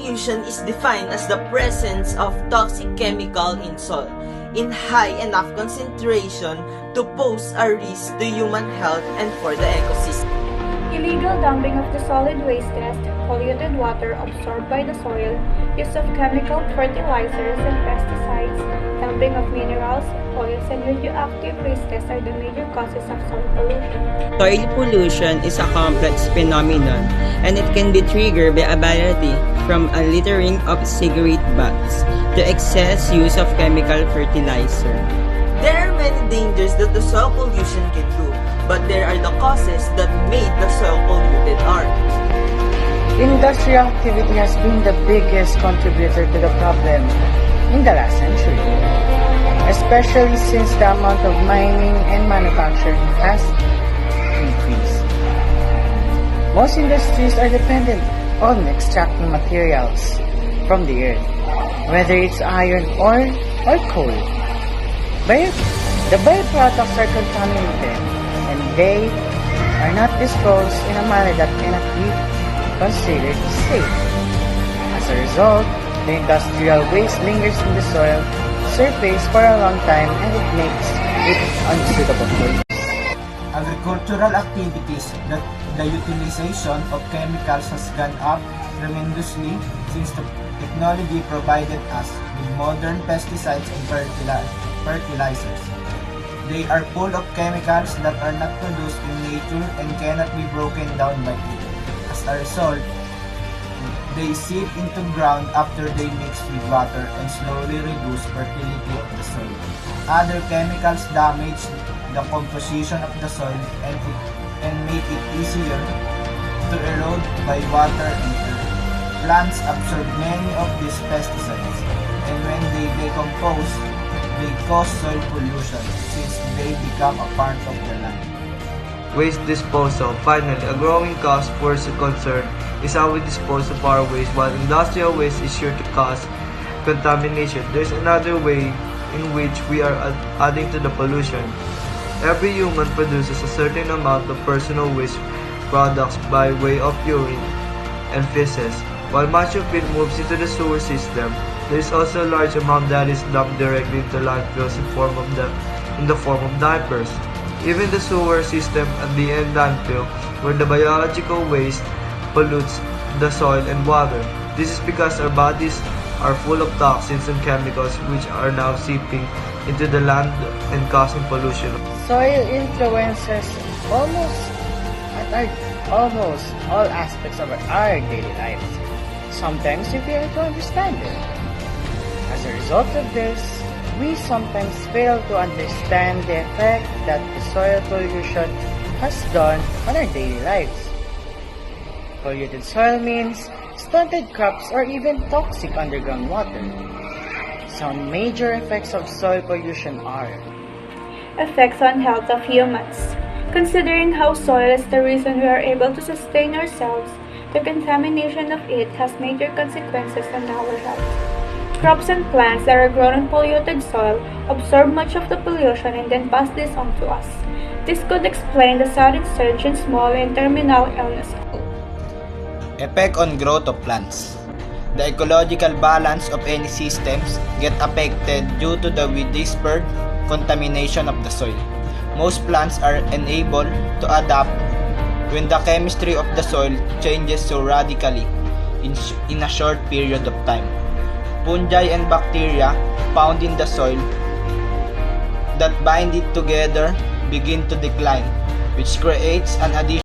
pollution is defined as the presence of toxic chemical in soil in high enough concentration to pose a risk to human health and for the ecosystem. Illegal dumping of the solid wastes, polluted water absorbed by the soil, use of chemical fertilizers and pesticides, dumping of minerals, oils, and radioactive wastes are the major causes of soil pollution. Soil pollution is a complex phenomenon, and it can be triggered by a variety from a littering of cigarette butts to excess use of chemical fertilizer. There are many dangers that the soil pollution can do, but there are the causes that made the soil polluted are. Industrial activity has been the biggest contributor to the problem in the last century, especially since the amount of mining and manufacturing has increased. Most industries are dependent on extracting materials from the earth, whether it's iron ore or coal. The byproducts are contaminated and they are not disposed in a manner that cannot be considered safe. As a result, the industrial waste lingers in the soil surface for a long time and it makes it unsuitable for use. Agricultural activities, the utilization of chemicals has gone up tremendously since the technology provided us with modern pesticides and fertilizers. They are full of chemicals that are not produced in nature and cannot be broken down by it. As a result, they seep into ground after they mix with water and slowly reduce fertility of the soil. Other chemicals damage the composition of the soil and make it easier to erode by water and earth. Plants absorb many of these pesticides, and when they decompose, they cause soil pollution since they become a part of the land. Waste disposal. Finally, a growing cause for concern is how we dispose of our waste. While industrial waste is sure to cause contamination, there's another way in which we are adding to the pollution. Every human produces a certain amount of personal waste products by way of urine and feces. While much of it moves into the sewer system, there is also a large amount that is dumped directly into landfills in the form of diapers. Even the sewer system at the end landfill, where the biological waste pollutes the soil and water. This is because our bodies are full of toxins and chemicals which are now seeping into the land and causing pollution. Soil influences almost all aspects of our daily lives. Sometimes we fail to understand it. As a result of this, we sometimes fail to understand the effect that the soil pollution has done on our daily lives. Polluted soil means stunted crops or even toxic underground water. Some major effects of soil pollution are Effects on health of humans. Considering how soil is the reason we are able to sustain ourselves, the contamination of it has major consequences on our health. Crops and plants that are grown in polluted soil absorb much of the pollution and then pass this on to us. This could explain the sudden surge in small and terminal illnesses. Effect on growth of plants. The ecological balance of any systems get affected due to the widespread contamination of the soil. Most plants are unable to adapt when the chemistry of the soil changes so radically in a short period of time. Fungi and bacteria found in the soil that bind it together begin to decline, which creates an additional